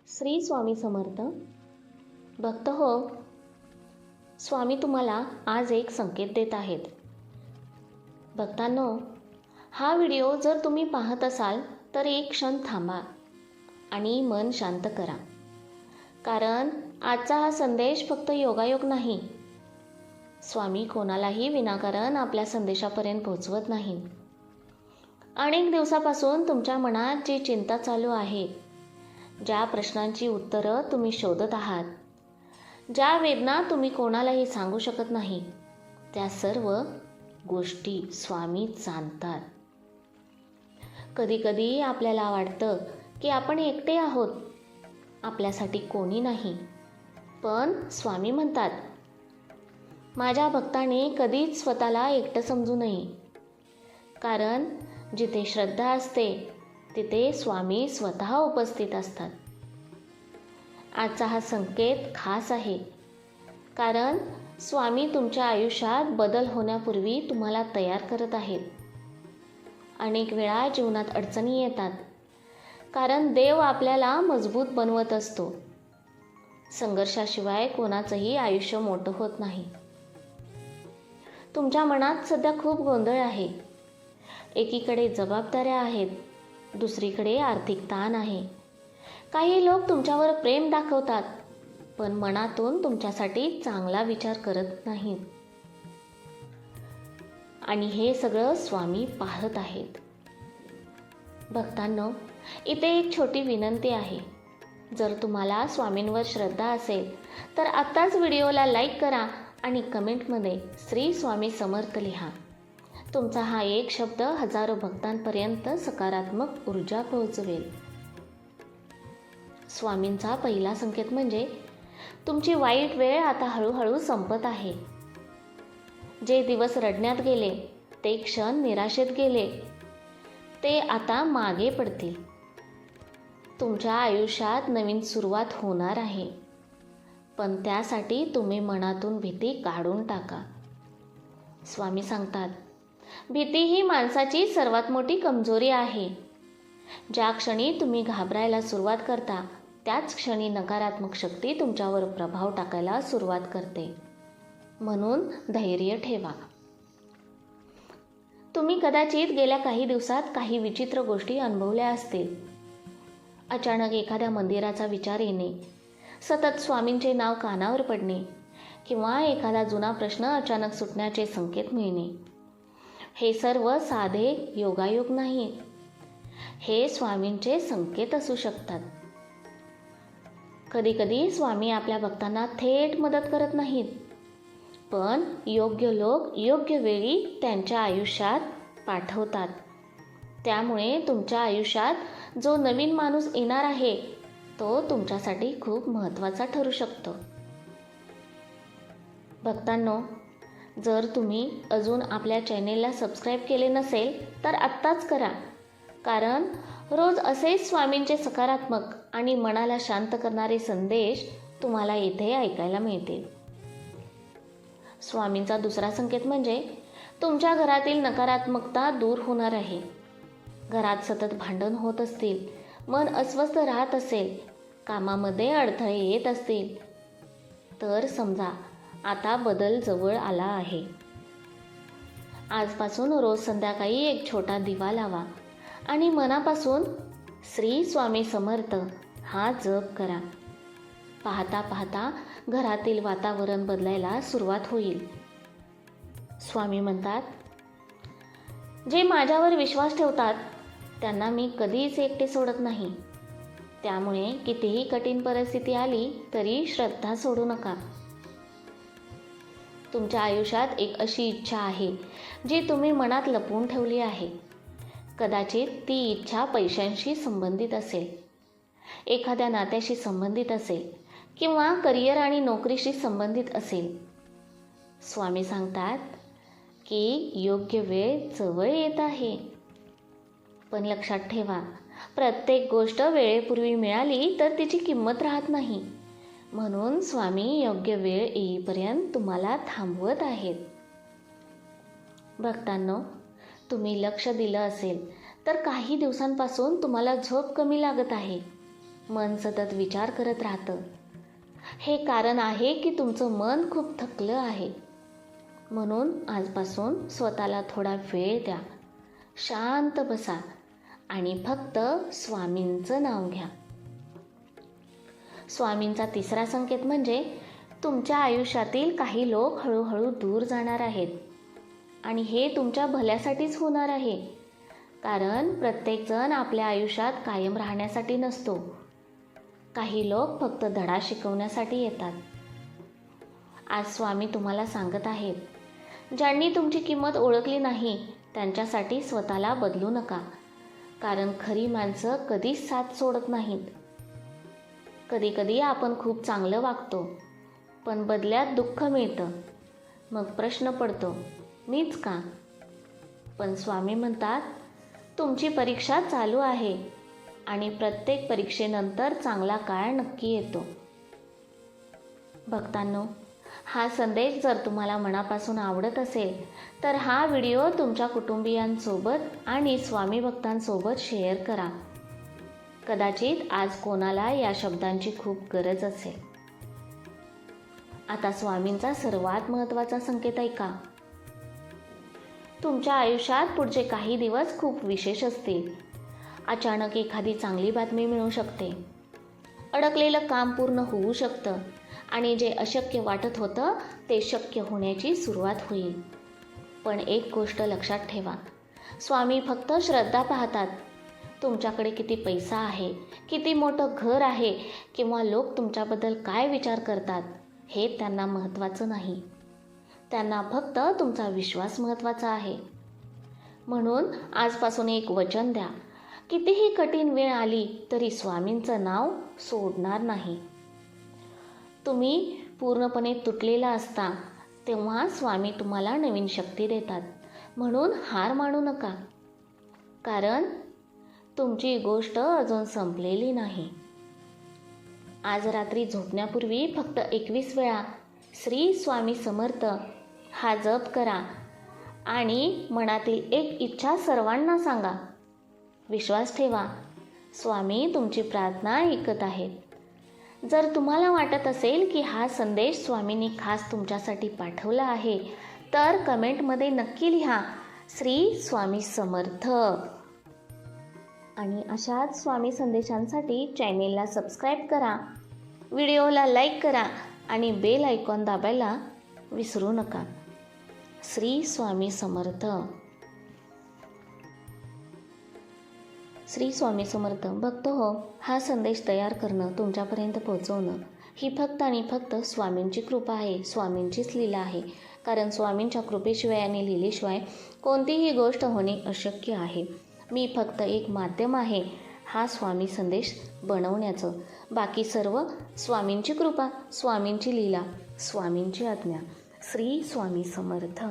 श्री स्वामी समर्थ. भक्त हो, स्वामी तुम्हाला आज एक संकेत देत आहेत. भक्तांनो, हा व्हिडिओ जर तुम्ही पाहत असाल तर एक क्षण थांबा आणि मन शांत करा. कारण आजचा हा संदेश फक्त योगायोग नाही. स्वामी कोणालाही विनाकारण आपल्या संदेशापर्यंत पोहोचवत नाही. अनेक दिवसापासून तुमच्या मनात जी चिंता चालू आहे, ज्या प्रश्नांची उत्तरं तुम्ही शोधत आहात, ज्या वेदना तुम्ही कोणालाही सांगू शकत नाही, त्या सर्व गोष्टी स्वामी जाणतात. कधीकधी आपल्याला वाटतं की आपण एकटे आहोत, आपल्यासाठी कोणी नाही. पण स्वामी म्हणतात, माझ्या भक्ताने कधीच स्वतःला एकटं समजू नये. कारण जिथे श्रद्धा असते तिथे स्वामी स्वतः उपस्थित असतात. आजचा हा संकेत खास आहे, कारण स्वामी तुमच्या आयुष्यात बदल होण्यापूर्वी तुम्हाला तयार करत आहेत. अनेक वेळा जीवनात अडचणी येतात, कारण देव आपल्याला मजबूत बनवत असतो. संघर्षाशिवाय कोणाचंही आयुष्य मोठं होत नाही. तुमच्या मनात सध्या खूप गोंधळ आहे. एकीकडे जबाबदाऱ्या आहेत, दुसरीकडे आर्थिक ताण आहे. काही लोक तुमच्यावर प्रेम दाखवतात, पण मनातून तुमच्यासाठी चांगला विचार करत नाहीत. आणि हे सगळं स्वामी पाहत आहेत. भक्तांनो, इथे एक छोटी विनंती आहे. जर तुम्हाला स्वामींवर श्रद्धा असेल तर आत्ताच व्हिडिओला लाईक करा आणि कमेंटमध्ये श्री स्वामी समर्थ लिहा. तुमचा हा एक शब्द हजारो भक्तांपर्यंत सकारात्मक ऊर्जा पोहोचवेल. स्वामींचा पहिला संकेत म्हणजे तुमची वाईट वेळ आता हळूहळू संपत आहे. जे दिवस रडण्यात गेले, ते क्षण निराशेत गेले, ते आता मागे पडतील. तुमच्या आयुष्यात नवीन सुरुवात होणार आहे, पण त्यासाठी तुम्ही मनातून भीती काढून टाका. स्वामी सांगतात, भीती ही माणसाची सर्वात मोठी कमजोरी आहे. ज्या क्षणी तुम्ही घाबरायला सुरुवात करता, त्याच क्षणी नकारात्मक शक्ती तुमच्यावर प्रभाव टाकायला सुरुवात करते. म्हणून धैर्य ठेवा. तुम्ही कदाचित गेल्या काही दिवसात काही विचित्र गोष्टी अनुभवल्या असतील. अचानक एखाद्या मंदिराचा विचार येणे, सतत स्वामींचे नाव कानावर पडणे, किंवा एखादा जुना प्रश्न अचानक सुटण्याचे संकेत मिळणे. हे सर्व साधे योगायोग नाही, हे स्वामींचे संकेत असू शकतात. कधीकधी स्वामी आपल्या भक्तांना थेट मदत करत नाहीत, पण योग्य लोक योग्य वेळी त्यांच्या आयुष्यात पाठवतात. त्यामुळे तुमच्या आयुष्यात जो नवीन माणूस येणार आहे, तो तुमच्यासाठी खूप महत्त्वाचा ठरू शकतो. भक्तांनो, जर तुम्ही अजून आपल्या चॅनेलला सबस्क्राईब केले नसेल तर आत्ताच करा. कारण रोज असेच स्वामींचे सकारात्मक आणि मनाला शांत करणारे संदेश तुम्हाला इथे ऐकायला मिळतील. स्वामींचा दुसरा संकेत म्हणजे तुमच्या घरातील नकारात्मकता दूर होणार आहे. घरात सतत भांडण होत असतील, मन अस्वस्थ राहत असेल, कामामध्ये अडथळे येत असतील, तर समजा आता बदल जवळ आला आहे. आजपासून रोज संध्याकाळी एक छोटा दिवा लावा आणि मनापासून श्री स्वामी समर्थ हा जप करा. पाहता पाहता घरातील वातावरण बदलायला सुरुवात होईल. स्वामी म्हणतात, जे माझ्यावर विश्वास ठेवतात त्यांना मी कधीच एकटे सोडत नाही. त्यामुळे कितीही कठीण परिस्थिती आली तरी श्रद्धा सोडू नका. तुमच्या आयुष्यात एक अशी इच्छा आहे जी तुम्ही मनात लपवून ठेवली आहे. कदाचित ती इच्छा पैशांशी संबंधित असेल, एखाद्या नात्याशी संबंधित असेल, किंवा करिअर आणि नोकरीशी संबंधित असेल. स्वामी सांगतात की योग्य वेळ जवळ येत आहे. पण लक्षात ठेवा, प्रत्येक गोष्ट वेळेपूर्वी मिळाली तर तिची किंमत राहत नाही. म्हणून स्वामी योग्य वेळ येईपर्यंत तुम्हाला थांबवत आहेत. भक्तांनो, तुम्ही लक्ष दिलं असेल तर काही दिवसांपासून तुम्हाला झोप कमी लागत आहे. मन सतत विचार करत राहतं. हे कारण आहे की तुमचं मन खूप थकलं आहे. म्हणून आजपासून स्वतःला थोडा वेळ द्या. शांत बसा आणि फक्त स्वामींचं नाव घ्या. स्वामींचा तिसरा संकेत म्हणजे तुमच्या आयुष्यातील काही लोक हळूहळू दूर जाणार आहेत आणि हे तुमच्या भल्यासाठीच होणार आहे. कारण प्रत्येकजण आपल्या आयुष्यात कायम राहण्यासाठी नसतो. काही लोक फक्त धडा शिकवण्यासाठी येतात. आज स्वामी तुम्हाला सांगत आहेत, ज्यांनी तुमची किंमत ओळखली नाही त्यांच्यासाठी स्वतःला बदलू नका. कारण खरी माणसं कधीच साथ सोडत नाहीत. कधीकधी आपण खूप चांगलं वागतो, पण बदल्यात दुःख मिळतं. मग प्रश्न पडतो, मीच का? पण स्वामी म्हणतात, तुमची परीक्षा चालू आहे आणि प्रत्येक परीक्षेनंतर चांगला काळ नक्की येतो. भक्तांनो, हा संदेश जर तुम्हाला मनापासून आवडत असेल तर हा व्हिडिओ तुमच्या कुटुंबियांसोबत आणि स्वामी भक्तांसोबत शेअर करा. कदाचित आज कोणाला या शब्दांची खूप गरज असेल. आता स्वामींचा सर्वात महत्त्वाचा संकेत ऐका. तुमच्या आयुष्यात पुढचे काही दिवस खूप विशेष असतील. अचानक एखादी चांगली बातमी मिळू शकते. अडकलेलं काम पूर्ण होऊ शकतं आणि जे अशक्य वाटत होतं ते शक्य होण्याची सुरुवात होईल. पण एक गोष्ट लक्षात ठेवा, स्वामी फक्त श्रद्धा पाहतात. तुमच्याकडे किती पैसा आहे, किती मोठं घर आहे किंवा लोक तुमच्याबद्दल काय विचार करतात हे त्यांना महत्त्वाचं नाही. त्यांना फक्त तुमचा विश्वास महत्त्वाचा आहे. म्हणून आजपासून एक वचन द्या, कितीही कठीण वेळ आली तरी स्वामींचं नाव सोडणार नाही. तुम्ही पूर्णपणे तुटलेला असता तेव्हा स्वामी तुम्हाला नवीन शक्ती देतात. म्हणून हार मानू नका, कारण तुमची गोष्ट अजून संपलेली नाही. आज रात्री झोपण्यापूर्वी फक्त 21 वेळा श्री स्वामी समर्थ हा जप करा आणि मनातील एक इच्छा सर्वांना सांगा. विश्वास ठेवा, स्वामी तुमची प्रार्थना ऐकत आहेत. जर तुम्हाला वाटत असेल की हा संदेश स्वामींनी खास तुमच्यासाठी पाठवला आहे तर कमेंटमध्ये नक्की लिहा, श्री स्वामी समर्थ. आणि अशाच स्वामी संदेशांसाठी चॅनेलला सबस्क्राईब करा, व्हिडिओला लाईक करा आणि बेल आयकॉन दाबायला विसरू नका. श्री स्वामी समर्थ. श्री स्वामी समर्थ. भक्त हो, हा संदेश तयार करणं, तुमच्यापर्यंत पोहोचवणं ही फक्त आणि फक्त स्वामींची कृपा आहे, स्वामींचीच लीला आहे. कारण स्वामींच्या कृपेशिवाय आणि लीलेशिवाय कोणतीही गोष्ट होणे अशक्य आहे. मी फक्त एक माध्यम आहे हा स्वामी संदेश बनवण्याचं. बाकी सर्व स्वामींची कृपा, स्वामींची लीला, स्वामींची आज्ञा. श्री स्वामी समर्थ.